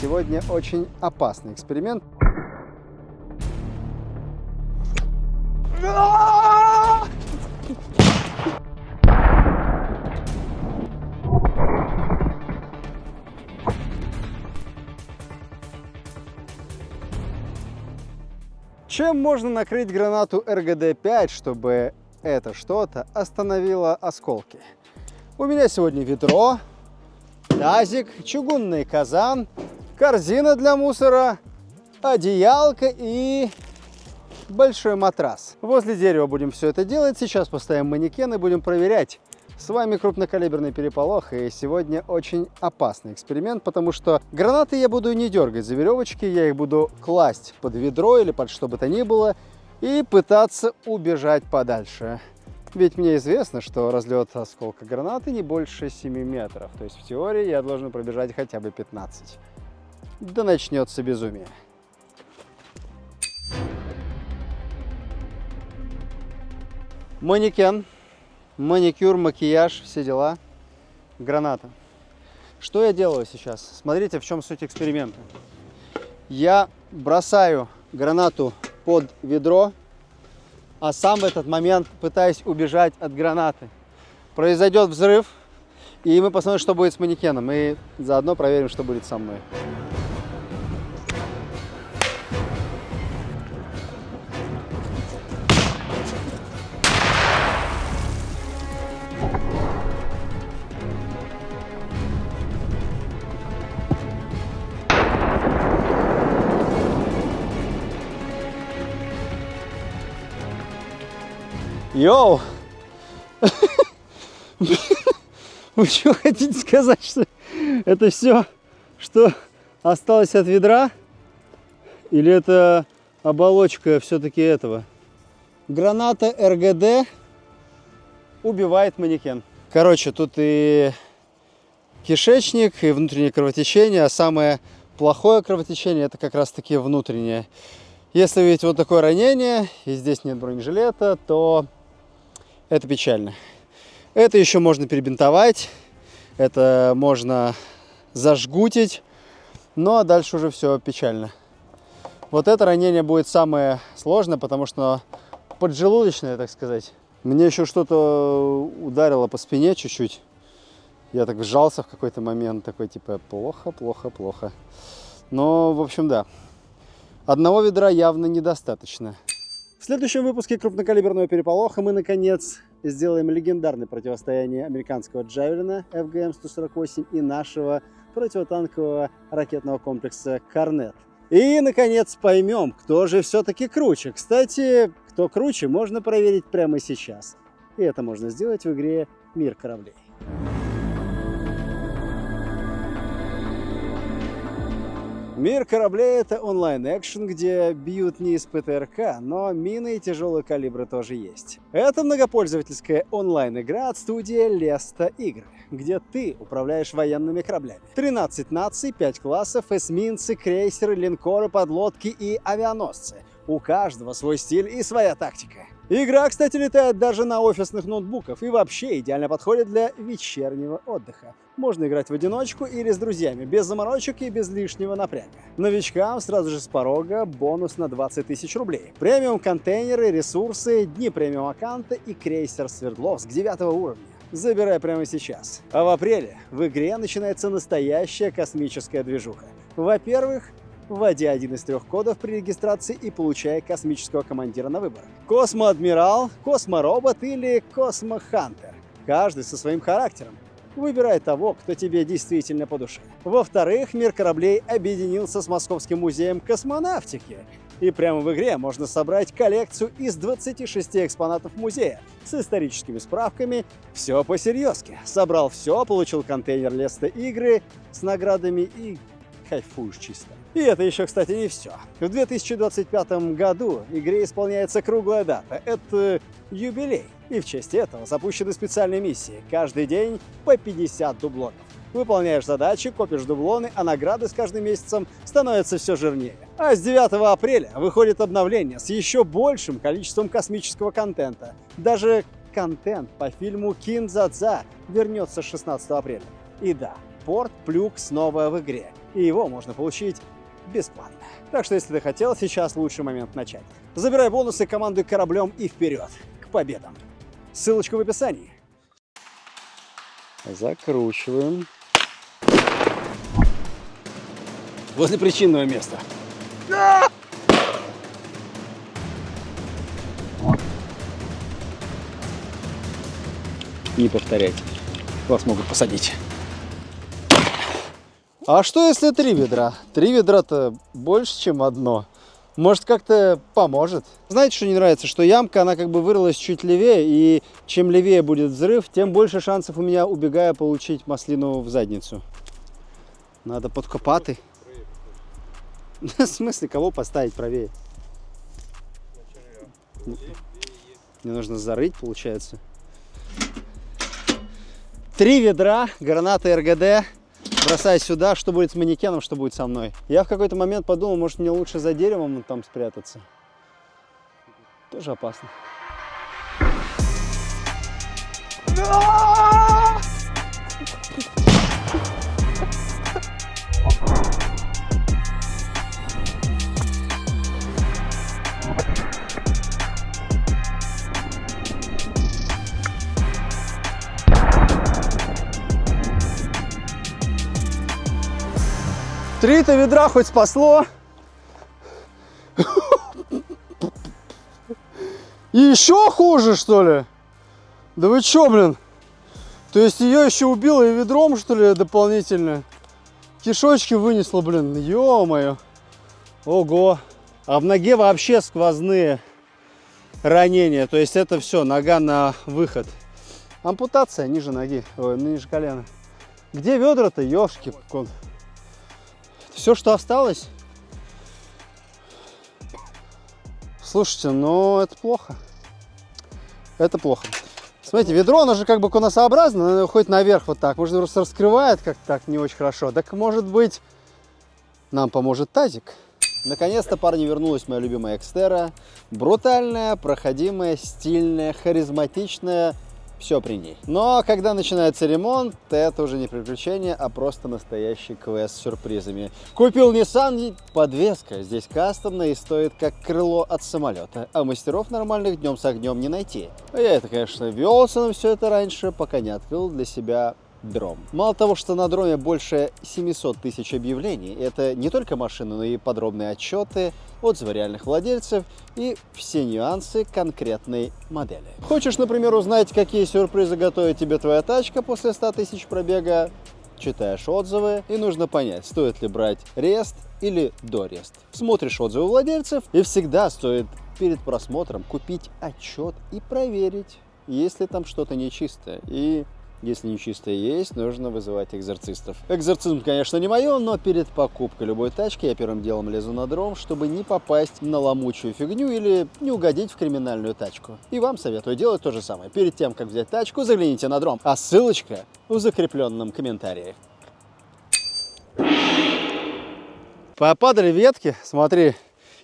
Сегодня очень опасный эксперимент. Чем можно накрыть гранату РГД-5, чтобы это что-то остановило осколки? У меня сегодня ведро, тазик, чугунный казан, корзина для мусора, одеялко и большой матрас. Возле дерева будем все это делать. Сейчас поставим манекен и будем проверять. С вами крупнокалиберный переполох, и сегодня очень опасный эксперимент, потому что гранаты я буду не дергать за веревочки, я их буду класть под ведро или под что бы то ни было и пытаться убежать подальше. Ведь мне известно, что разлет осколка гранаты не больше 7 метров, то есть в теории я должен пробежать хотя бы 15. Да начнется безумие. Манекен. Маникюр, макияж, все дела. Граната. Что я делаю сейчас? Смотрите, в чем суть эксперимента. Я бросаю гранату под ведро, а сам в этот момент пытаюсь убежать от гранаты. Произойдет взрыв, и мы посмотрим, что будет с манекеном. И заодно проверим, что будет со мной. Йоу! Вы что хотите сказать, что это все, что осталось от ведра? Или это оболочка все-таки этого? Граната РГД убивает манекен. Короче, тут и кишечник, и внутреннее кровотечение, а самое плохое кровотечение это как раз таки внутреннее. Если видите вот такое ранение, и здесь нет бронежилета, то это печально. Это еще можно перебинтовать, это можно зажгутить, ну а дальше уже все печально. Вот это ранение будет самое сложное, потому что поджелудочное, так сказать. Мне еще что-то ударило по спине чуть-чуть. Я так сжался в какой-то момент, такой типа плохо, плохо, плохо. Но, в общем, да. Одного ведра явно недостаточно. В следующем выпуске крупнокалиберного переполоха мы, наконец, сделаем легендарное противостояние американского Джавелина FGM-148 и нашего противотанкового ракетного комплекса Корнет. И, наконец, поймем, кто же все-таки круче. Кстати, кто круче, можно проверить прямо сейчас. И это можно сделать в игре «Мир кораблей». Мир кораблей — это онлайн-экшен, где бьют не из ПТРК, но мины и тяжелые калибры тоже есть. Это многопользовательская онлайн-игра от студии Lesta Игры, где ты управляешь военными кораблями. 13 наций, 5 классов, эсминцы, крейсеры, линкоры, подлодки и авианосцы. У каждого свой стиль и своя тактика. Игра, кстати, летает даже на офисных ноутбуках и вообще идеально подходит для вечернего отдыха. Можно играть в одиночку или с друзьями, без заморочек и без лишнего напряга. Новичкам сразу же с порога бонус на 20 тысяч рублей. Премиум контейнеры, ресурсы, дни премиум аккаунта и крейсер Свердловск 9 уровня. Забирай прямо сейчас. А в апреле в игре начинается настоящая космическая движуха. Во-первых, вводи один из 3 кодов при регистрации и получай космического командира на выбор. Космоадмирал, Косморобот или Космохантер. Каждый со своим характером. Выбирай того, кто тебе действительно по душе. Во-вторых, мир кораблей объединился с Московским музеем космонавтики. И прямо в игре можно собрать коллекцию из 26 экспонатов музея с историческими справками. Все по-серьезки. Собрал все, получил контейнер Lesta Игры с наградами и кайфуешь чисто. И это еще, кстати, не все. В 2025 году игре исполняется круглая дата. Это юбилей. И в честь этого запущены специальные миссии. Каждый день по 50 дублонов. Выполняешь задачи, копишь дублоны, а награды с каждым месяцем становятся все жирнее. А с 9 апреля выходит обновление с еще большим количеством космического контента. Даже контент по фильму «Кин Дза Дза» вернется 16 апреля. И да, порт Плюк снова в игре. и его можно получить бесплатно. Так что, если ты хотел, сейчас лучший момент начать. Забирай бонусы, командуй кораблем и вперед к победам. Ссылочка в описании. Закручиваем. Возле причинного места. Не повторять. Вас могут посадить. А что если 3 ведра? 3 ведра-то больше, чем одно. Может, как-то поможет. Знаете, что не нравится? Что ямка, она как бы вырылась чуть левее, и чем левее будет взрыв, тем больше шансов у меня, убегая, получить маслину в задницу. Надо подкопати. В смысле, кого поставить правее? Мне нужно зарыть, получается. 3 ведра, гранаты РГД. Бросай сюда, что будет с манекеном, что будет со мной. Я в какой-то момент подумал, может, мне лучше за деревом там спрятаться. Тоже опасно. Три-то ведра хоть спасло. И еще хуже, что ли? Да вы чё, блин? То есть ее еще убило и ведром, что ли, дополнительно? Кишочки вынесло, блин. Ё-моё. Ого. А в ноге вообще сквозные ранения. То есть это все, нога на выход. Ампутация ниже ноги, ой, ниже колена. Где ведра-то, ёшки? Все, что осталось. Слушайте, ну это плохо. Это плохо. Смотрите, ведро, оно же как бы конусообразно, оно уходит наверх вот так. Может, просто раскрывает как-то так не очень хорошо. Так, может быть, нам поможет тазик. Наконец-то, парни, вернулась моя любимая Экстера. Брутальная, проходимая, стильная, харизматичная. Все при ней. Но когда начинается ремонт, это уже не приключение, а просто настоящий квест с сюрпризами. Купил Nissan, подвеска здесь кастомная и стоит как крыло от самолета. А мастеров нормальных днем с огнем не найти. Я это, конечно, велся на все это раньше, пока не открыл для себя дром. Мало того, что на дроме больше 700 тысяч объявлений, это не только машины, но и подробные отчеты, отзывы реальных владельцев и все нюансы конкретной модели. Хочешь, например, узнать, какие сюрпризы готовит тебе твоя тачка после 100 тысяч пробега? Читаешь отзывы, и нужно понять, стоит ли брать рест или дорест. Смотришь отзывы владельцев, и всегда стоит перед просмотром купить отчет и проверить, есть ли там что-то нечистое. И если нечистое есть, нужно вызывать экзорцистов. Экзорцизм, конечно, не мое, но перед покупкой любой тачки я первым делом лезу на дром, чтобы не попасть на ломучую фигню или не угодить в криминальную тачку. И вам советую делать то же самое. Перед тем, как взять тачку, загляните на дром. А ссылочка в закрепленном комментарии. Попадали ветки, смотри,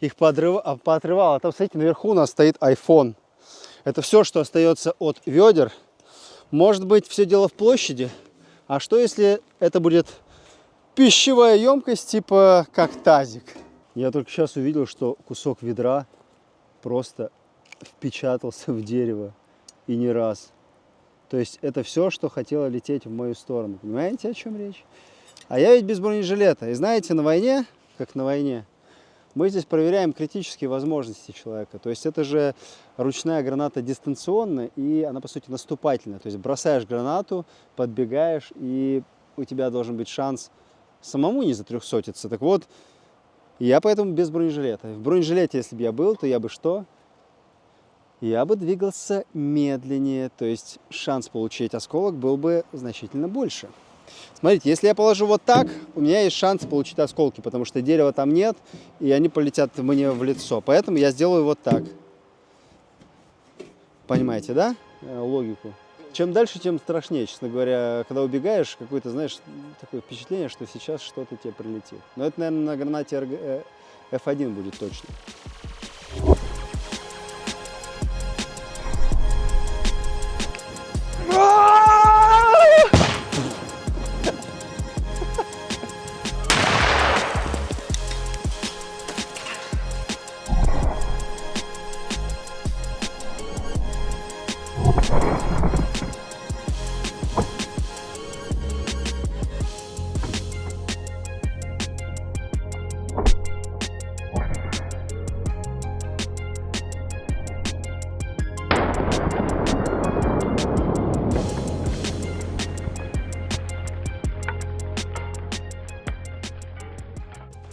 их поотрывало. Там, смотрите, наверху у нас стоит iPhone. Это все, что остается от ведер. Может быть, все дело в площади. А что, если это будет пищевая емкость, типа как тазик? Я только сейчас увидел, что кусок ведра просто впечатался в дерево. И не раз. То есть это все, что хотело лететь в мою сторону. Понимаете, о чем речь? А я ведь без бронежилета. И знаете, на войне, как на войне, мы здесь проверяем критические возможности человека. То есть это же ручная граната дистанционная, и она, по сути, наступательная. То есть бросаешь гранату, подбегаешь, и у тебя должен быть шанс самому не затрехсотиться. Так вот, я поэтому без бронежилета. В бронежилете, если бы я был, то я бы что? Я бы двигался медленнее. То есть шанс получить осколок был бы значительно больше. Смотрите, если я положу вот так, у меня есть шанс получить осколки, потому что дерева там нет, и они полетят мне в лицо. Поэтому я сделаю вот так. Понимаете, да? Логику. Чем дальше, тем страшнее, честно говоря. Когда убегаешь, какое-то, знаешь, такое впечатление, что сейчас что-то тебе прилетит. Но это, наверное, на гранате F1 будет точно.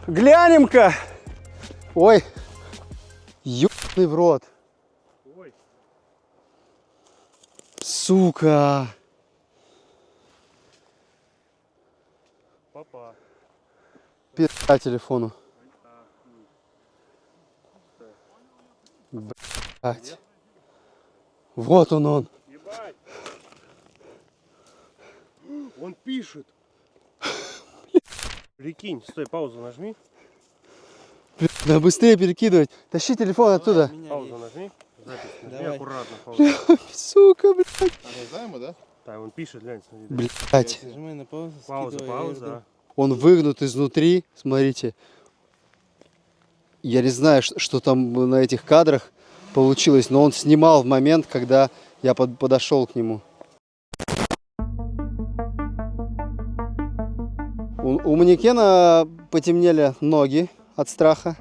Глянем-ка. Ой. Ёбаный в рот. Ой. Сука. Папа. Пизда телефону. Блять. Вот он. Ебать. Он пишет. Прикинь, стой, паузу нажми. Да быстрее перекидывать. Тащи телефон оттуда. Паузу нажми. Запись нажми, Давай. аккуратно паузу. Сука, блядь. Ожидаемо, да? Да, он пишет, глянь, смотри. Блядь. Нажимай на паузу. Пауза, скидывай, я пауза. жду. Да. Он выгнут изнутри. Смотрите. Я не знаю, что там на этих кадрах получилось, но он снимал в момент, когда я подошел к нему. У манекена потемнели ноги от страха.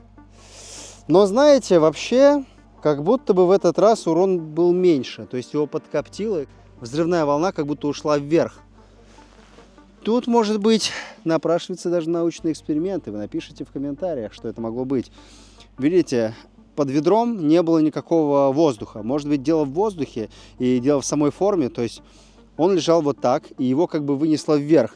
Но знаете, вообще, как будто бы в этот раз урон был меньше. То есть его подкоптило. Взрывная волна как будто ушла вверх. Тут, может быть, напрашивается даже научный эксперимент. И вы напишите в комментариях, что это могло быть. Видите, под ведром не было никакого воздуха. Может быть, дело в воздухе и дело в самой форме. То есть он лежал вот так, и его как бы вынесло вверх.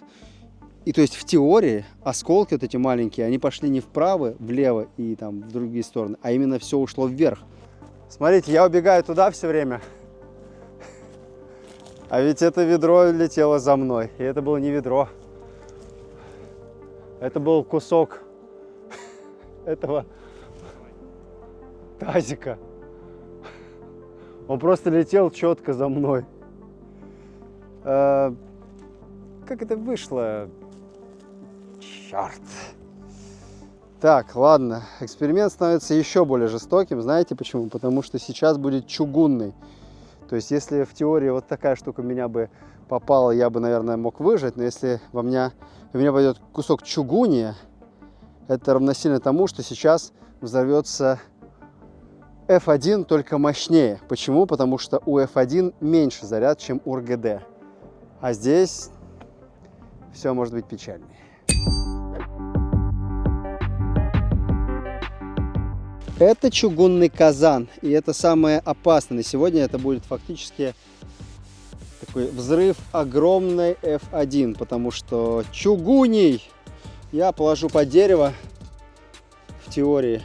И то есть в теории осколки вот эти маленькие, они пошли не вправо, влево и там в другие стороны, а именно все ушло вверх. Смотрите, я убегаю туда все время. А ведь это ведро летело за мной. И это было не ведро. Это был кусок этого тазика. Он просто летел четко за мной. Как это вышло? Черт. Так, ладно. Эксперимент становится еще более жестоким. Знаете почему? Потому что сейчас будет чугунный. То есть, если в теории вот такая штука в меня бы попала, я бы, наверное, мог выжить. Но если в меня пойдет кусок чугуния, это равносильно тому, что сейчас взорвется F1, только мощнее. Почему? Потому что у F1 меньше заряд, чем у РГД. А здесь все может быть печальнее. Это чугунный казан, и это самое опасное. На сегодня это будет фактически такой взрыв огромной F1, потому что чугуний я положу под дерево в теории,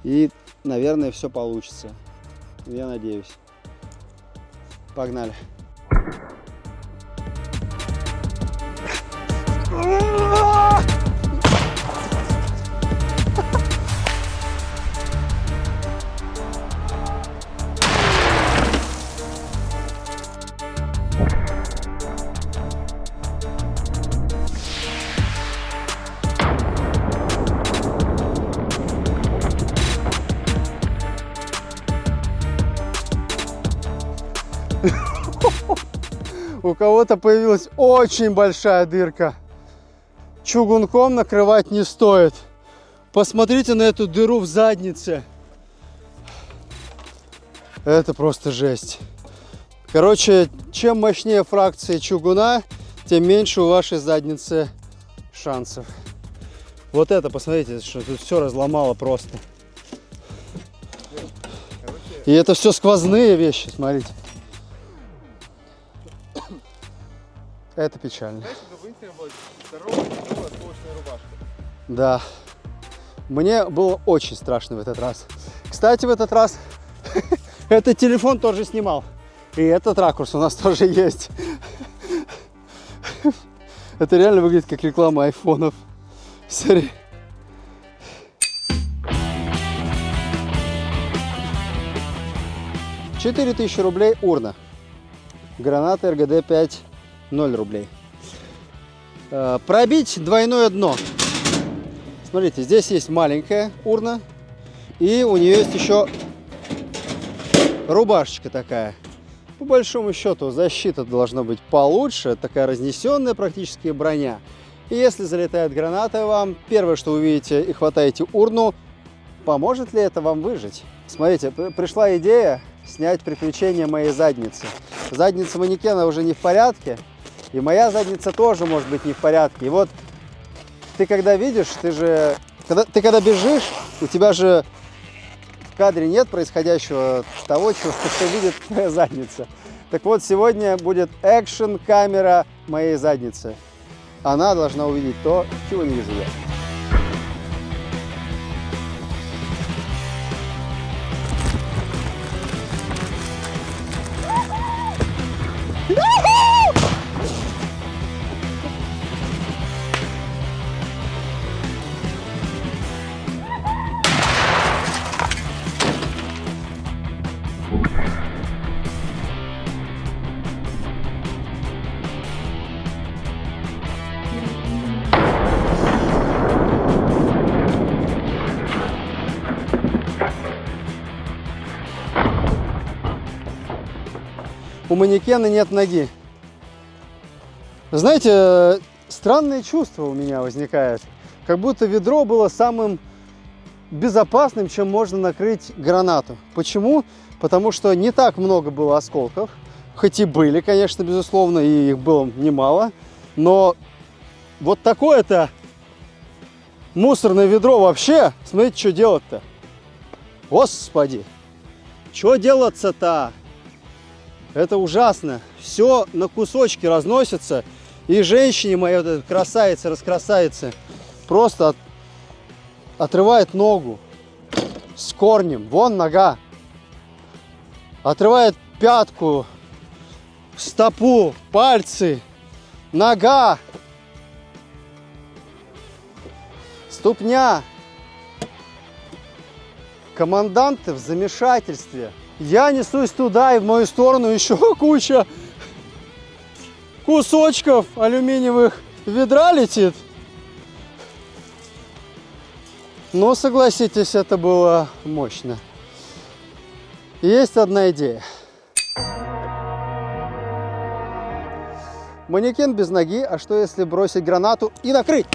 и, наверное, все получится. Я надеюсь. Погнали. У кого-то появилась очень большая дырка. Чугунком накрывать не стоит. Посмотрите на эту дыру в заднице. Это просто жесть. Короче, чем мощнее фракция чугуна, тем меньше у вашей задницы шансов. Вот это, посмотрите, что тут все разломало просто. И это все сквозные вещи, смотрите. Это печально. Знаешь, это в Инстаграме была здоровая осколочная рубашка. Да. Мне было очень страшно в этот раз. Кстати, в этот раз этот телефон тоже снимал. И этот ракурс у нас тоже есть. Это реально выглядит как реклама айфонов. Смотри. $4000 рублей урна. Граната РГД-5 0 рублей. Пробить двойное дно. Смотрите, здесь есть маленькая урна. И у нее есть еще рубашечка такая. По большому счету защита должна быть получше. Такая разнесенная практически броня. И если залетает граната вам, первое, что вы увидите и хватаете урну, поможет ли это вам выжить? Смотрите, пришла идея снять приключения моей задницы. Задница манекена уже не в порядке. И моя задница тоже может быть не в порядке. И вот ты когда видишь, когда бежишь, у тебя же в кадре нет происходящего того, что видит твоя задница. Так вот, сегодня будет экшн-камера моей задницы. Она должна увидеть то, чего не вижу я. У манекена нет ноги. Знаете, странное чувство у меня возникает. Как будто ведро было самым безопасным, чем можно накрыть гранату. Почему? Потому что не так много было осколков. Хоть и были, конечно, безусловно, и их было немало. Но вот такое-то мусорное ведро вообще, смотрите, что делать-то. Господи, что делаться-то? Это ужасно. Все на кусочки разносится. И женщине моей, вот этой красавице, раскрасавице, просто отрывает ногу с корнем. Вон нога. Отрывает пятку, стопу, пальцы, нога, ступня. Команданты в замешательстве. Я несусь туда, и в мою сторону еще куча кусочков алюминиевых ведра летит. Но, согласитесь, это было мощно. Есть одна идея. Манекен без ноги, а что если бросить гранату и накрыть?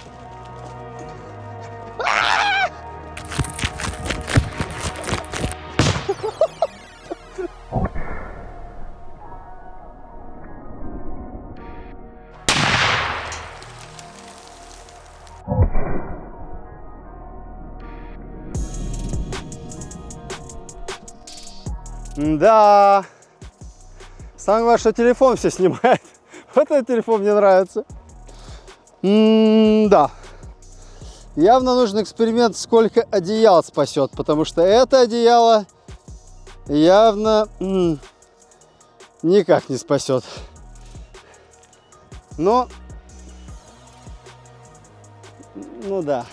Да. Самое главное, что телефон все снимает. Вот этот телефон мне нравится. Да. Явно нужен эксперимент, сколько одеял спасет, потому что это одеяло явно никак не спасет. Но, ну да.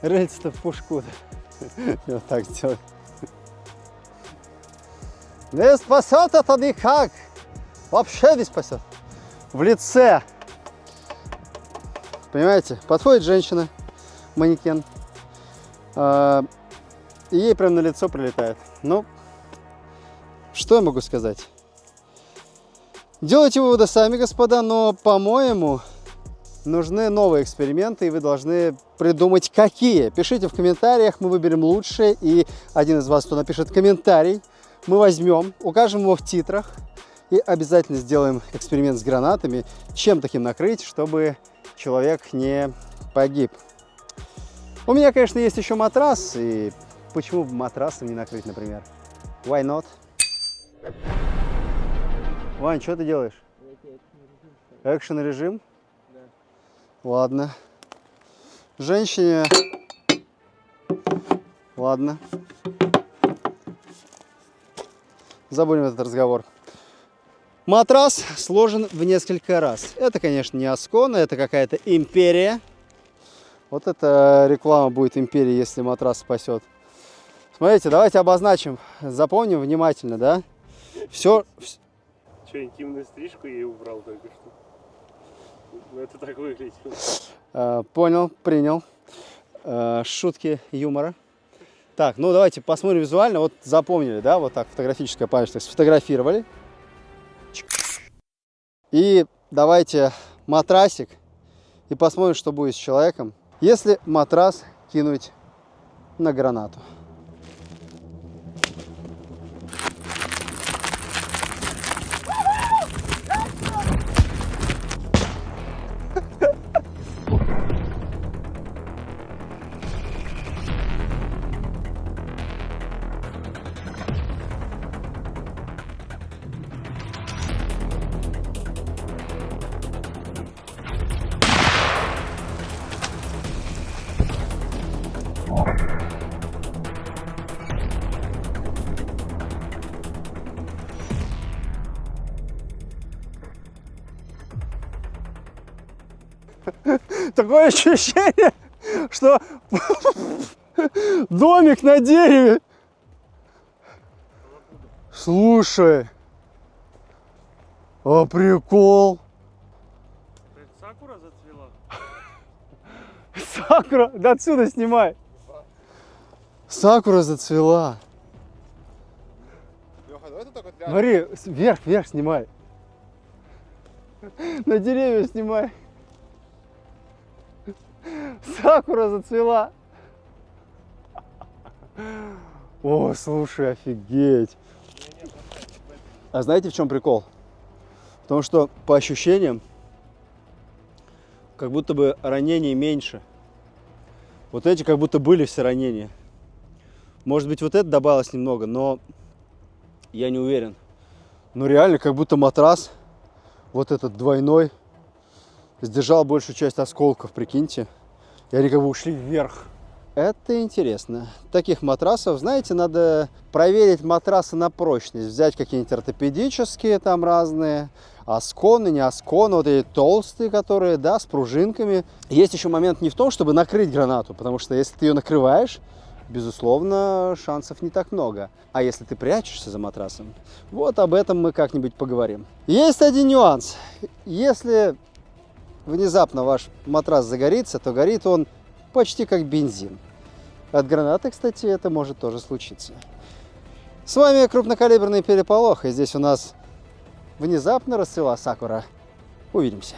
Рыльце-то в пушку. Вот так сделать. Не спасет это никак. Вообще не спасет. В лице. Понимаете? Подходит женщина, манекен. И ей прям на лицо прилетает. Ну, что я могу сказать? Делайте выводы сами, господа, но, по-моему, нужны новые эксперименты, и вы должны придумать, какие. Пишите в комментариях, мы выберем лучшие, и один из вас, кто напишет комментарий, мы возьмем, укажем его в титрах и обязательно сделаем эксперимент с гранатами, чем таким накрыть, чтобы человек не погиб. У меня, конечно, есть еще матрас, и почему бы матрасом не накрыть, например? Why not? Вань, что ты делаешь? Экшен режим? Да. Ладно. Женщине... Ладно. Забудем этот разговор. Матрас сложен в несколько раз. Это, конечно, не Аскона, это какая-то империя. Вот эта реклама будет империи, если матрас спасет. Смотрите, давайте обозначим, запомним внимательно, да? Все. Что, интимную стрижку я убрал только что? Ну, это так выглядит. Понял, принял. Шутки юмора. Так, ну давайте посмотрим визуально. Вот запомнили, да? Вот так, фотографическая память. То есть сфотографировали. И давайте матрасик. И посмотрим, что будет с человеком, если матрас кинуть на гранату. Такое ощущение, что домик на дереве. Слушай. А прикол. Сакура зацвела. Сакура. Да отсюда снимай. Сакура зацвела. Леха, давай ты так вот ляжем. Смотри, вверх снимай. На деревья снимай. Сакура зацвела. О, слушай, офигеть. А знаете, в чем прикол? Потому что по ощущениям, как будто бы ранений меньше. Вот эти как будто были все ранения. Может быть, вот это добавилось немного, но я не уверен. Но реально, как будто матрас, вот этот двойной, сдержал большую часть осколков, прикиньте. И они как бы ушли вверх. Это интересно. Таких матрасов, знаете, надо проверить матрасы на прочность. Взять какие-нибудь ортопедические там разные, асконы, не асконы, вот эти толстые, которые, да, с пружинками. Есть еще момент не в том, чтобы накрыть гранату, потому что если ты ее накрываешь, безусловно, шансов не так много. А если ты прячешься за матрасом, вот об этом мы как-нибудь поговорим. Есть один нюанс. Если внезапно ваш матрас загорится, то горит он почти как бензин. От гранаты, кстати, это может тоже случиться. С вами крупнокалиберный переполох, и здесь у нас внезапно расцвела сакура. Увидимся.